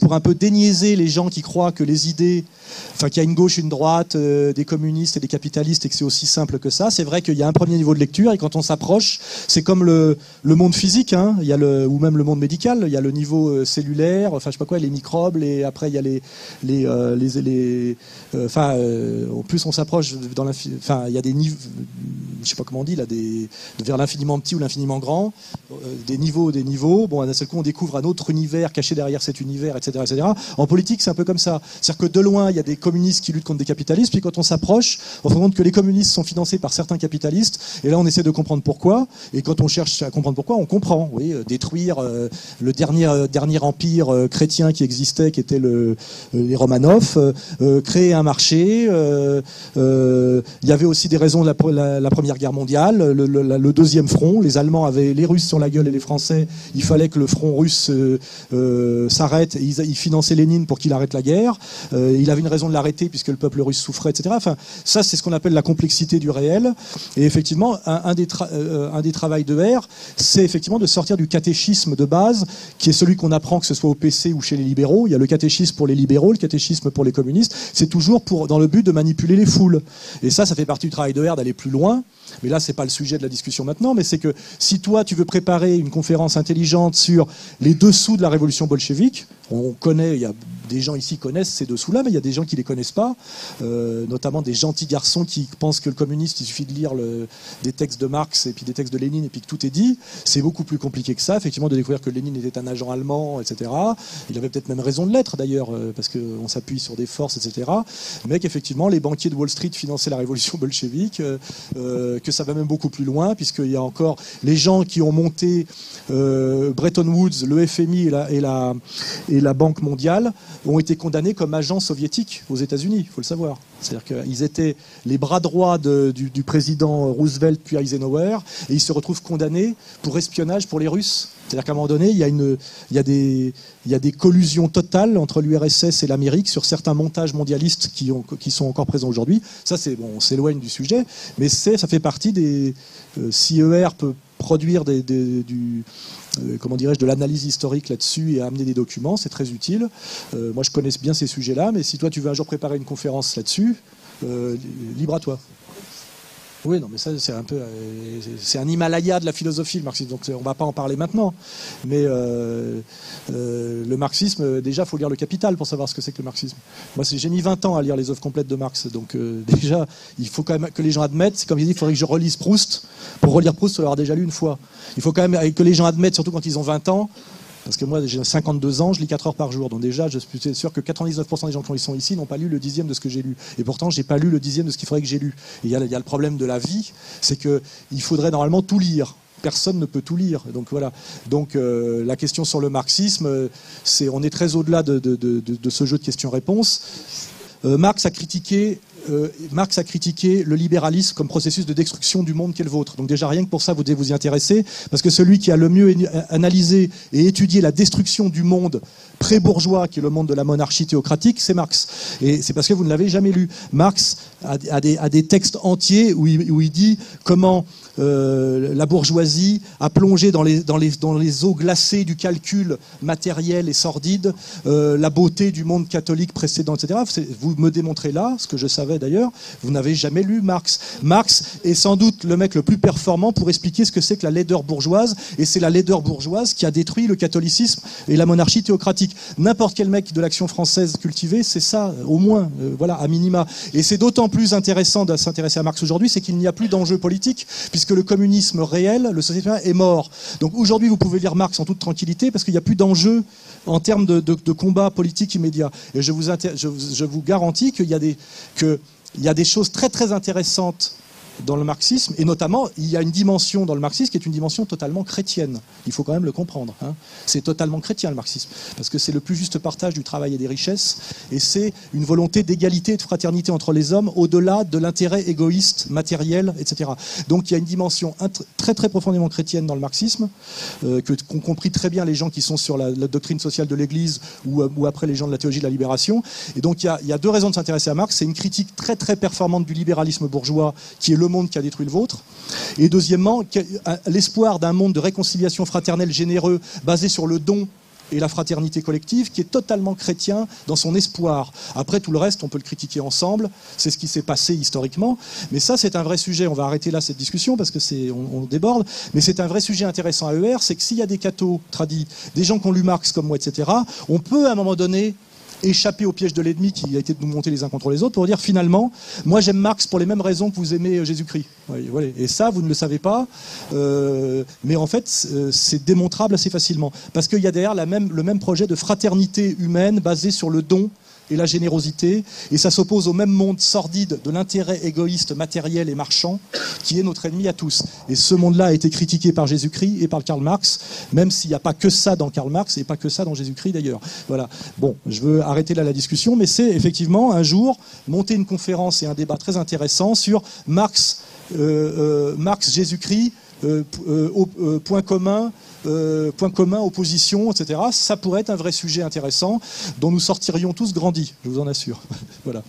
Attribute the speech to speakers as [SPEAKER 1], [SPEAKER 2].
[SPEAKER 1] pour un peu déniaiser les gens qui croient que les idées, enfin qu'il y a une gauche, une droite, des communistes et des capitalistes et que c'est aussi simple que ça. C'est vrai qu'il y a un premier niveau de lecture et quand on s'approche, c'est comme le monde physique, hein, il y a ou même le monde médical, il y a le niveau cellulaire, enfin je sais pas quoi, les microbes, et après il y a en plus on s'approche dans enfin il y a des niveaux, je sais pas comment on dit là, vers l'infiniment petit ou l'infiniment grand, des niveaux. Bon, d'un seul coup on découvre un autre univers caché derrière cet univers, etc., etc. En politique c'est un peu comme ça, c'est-à-dire que de loin il y a des communistes qui luttent contre des capitalistes, puis quand on s'approche, on se rend compte que les communistes sont financés par certains capitalistes, et là on essaie de comprendre pourquoi, et quand on cherche à comprendre pourquoi, on comprend, oui, détruire le dernier empire chrétien qui existait, qui était les Romanov, créer un marché, il y avait aussi des raisons de la Première Guerre mondiale, le deuxième front, les Allemands avaient les Russes sur la gueule et les Français, il fallait que le front russe s'arrête, et ils finançaient Lénine pour qu'il arrête la guerre, il avait une raison de l'arrêter puisque le peuple russe souffrait, etc. Enfin, ça c'est ce qu'on appelle la complexité du réel, et effectivement un des travails de R, c'est effectivement de sortir du catéchisme de base, qui est celui qu'on apprend que ce soit au PC ou chez les libéraux. Il y a le catéchisme pour les libéraux, le catéchisme pour les communistes, c'est toujours dans le but de manipuler les foules. Et ça fait partie du travail de R d'aller plus loin, mais là c'est pas le sujet de la discussion maintenant, mais c'est que si toi tu veux préparer une conférence intelligente sur les dessous de la révolution bolchevique, on connaît, il y a des gens ici qui connaissent ces dessous-là, mais il y a des gens qui les connaissent pas, notamment des gentils garçons qui pensent que le communiste, il suffit de lire des textes de Marx et puis des textes de Lénine et puis que tout est dit. C'est beaucoup plus compliqué que ça, effectivement, de découvrir que Lénine était un agent allemand, etc. Il avait peut-être même raison de l'être, d'ailleurs, parce qu'on s'appuie sur des forces, etc. Mais qu'effectivement, les banquiers de Wall Street finançaient la révolution bolchevique, que ça va même beaucoup plus loin, puisqu'il y a encore les gens qui ont monté Bretton Woods, le FMI et la Banque mondiale, ont été condamnés comme agents soviétiques aux États-Unis, il faut le savoir. C'est-à-dire qu'ils étaient les bras droits du président Roosevelt puis Eisenhower, et ils se retrouvent condamnés pour espionnage pour les Russes. C'est-à-dire qu'à un moment donné, il y a des collusions totales entre l'URSS et l'Amérique sur certains montages mondialistes qui sont encore présents aujourd'hui. Ça, on s'éloigne du sujet, mais ça fait partie des... si ER peut produire comment dirais-je, de l'analyse historique là-dessus et amener des documents, c'est très utile. Moi, je connais bien ces sujets-là, mais si toi, tu veux un jour préparer une conférence là-dessus, libre à toi. Oui, non, mais ça, c'est un peu... c'est un Himalaya de la philosophie, le marxisme, donc on ne va pas en parler maintenant. Mais le marxisme, déjà, il faut lire Le Capital pour savoir ce que c'est que le marxisme. Moi, j'ai mis 20 ans à lire les œuvres complètes de Marx, donc déjà, il faut quand même que les gens admettent, c'est comme il dit, il faudrait que je relise Proust. Pour relire Proust, il faut l'avoir déjà lu une fois. Il faut quand même que les gens admettent, surtout quand ils ont 20 ans, parce que moi, j'ai 52 ans, je lis 4 heures par jour. Donc déjà, je suis sûr que 99% des gens qui sont ici n'ont pas lu le 10e de ce que j'ai lu. Et pourtant, j'ai pas lu le 10e de ce qu'il faudrait que j'ai lu. Et il y a le problème de la vie, c'est qu'il faudrait normalement tout lire. Personne ne peut tout lire. Donc voilà. Donc la question sur le marxisme, on est très au-delà de ce jeu de questions-réponses. Marx a critiqué le libéralisme comme processus de destruction du monde qu'est le vôtre. Donc déjà, rien que pour ça, vous devez vous y intéresser, parce que celui qui a le mieux analysé et étudié la destruction du monde pré-bourgeois, qui est le monde de la monarchie théocratique, c'est Marx. Et c'est parce que vous ne l'avez jamais lu. Marx a des textes entiers où il dit comment la bourgeoisie a plongé dans les eaux glacées du calcul matériel et sordide la beauté du monde catholique précédent, etc. Vous me démontrez là, ce que je savais d'ailleurs, vous n'avez jamais lu Marx. Marx est sans doute le mec le plus performant pour expliquer ce que c'est que la laideur bourgeoise, et c'est la laideur bourgeoise qui a détruit le catholicisme et la monarchie théocratique. N'importe quel mec de l'Action française cultivée, c'est ça, au moins, voilà, à minima. Et c'est d'autant plus intéressant de s'intéresser à Marx aujourd'hui, c'est qu'il n'y a plus d'enjeu politique, puisque le communisme réel, le socialisme est mort. Donc aujourd'hui, vous pouvez lire Marx en toute tranquillité, parce qu'il n'y a plus d'enjeu en termes de combat politique immédiat. Et je vous garantis qu'il y a des choses très très intéressantes dans le marxisme, et notamment, il y a une dimension dans le marxisme qui est une dimension totalement chrétienne. Il faut quand même le comprendre. Hein. C'est totalement chrétien, le marxisme, parce que c'est le plus juste partage du travail et des richesses, et c'est une volonté d'égalité et de fraternité entre les hommes, au-delà de l'intérêt égoïste, matériel, etc. Donc il y a une dimension très très profondément chrétienne dans le marxisme, qu'ont compris très bien les gens qui sont sur la doctrine sociale de l'Église, ou après les gens de la théologie de la libération. Et donc il y a deux raisons de s'intéresser à Marx. C'est une critique très très performante du libéralisme bourgeois, qui est le monde qui a détruit le vôtre, et deuxièmement, l'espoir d'un monde de réconciliation fraternelle généreux basé sur le don et la fraternité collective, qui est totalement chrétien dans son espoir. Après, tout le reste, on peut le critiquer ensemble, c'est ce qui s'est passé historiquement, mais ça, c'est un vrai sujet. On va arrêter là cette discussion, parce que on déborde, mais c'est un vrai sujet intéressant à ER, c'est que s'il y a des cathos tradis, des gens qui ont lu Marx comme moi, etc., on peut, à un moment donné, échapper au piège de l'ennemi qui a été de nous monter les uns contre les autres pour dire finalement, moi j'aime Marx pour les mêmes raisons que vous aimez Jésus-Christ. Voilà. Et ça, vous ne le savez pas, mais en fait, c'est démontrable assez facilement. Parce qu'il y a derrière le même projet de fraternité humaine basé sur le don et la générosité, et ça s'oppose au même monde sordide de l'intérêt égoïste, matériel et marchand, qui est notre ennemi à tous. Et ce monde-là a été critiqué par Jésus-Christ et par Karl Marx, même s'il n'y a pas que ça dans Karl Marx et pas que ça dans Jésus-Christ d'ailleurs. Voilà. Bon, je veux arrêter là la discussion, mais c'est effectivement un jour monter une conférence et un débat très intéressant sur Marx, Jésus-Christ, point commun, opposition, etc. Ça pourrait être un vrai sujet intéressant dont nous sortirions tous grandis, je vous en assure. Voilà.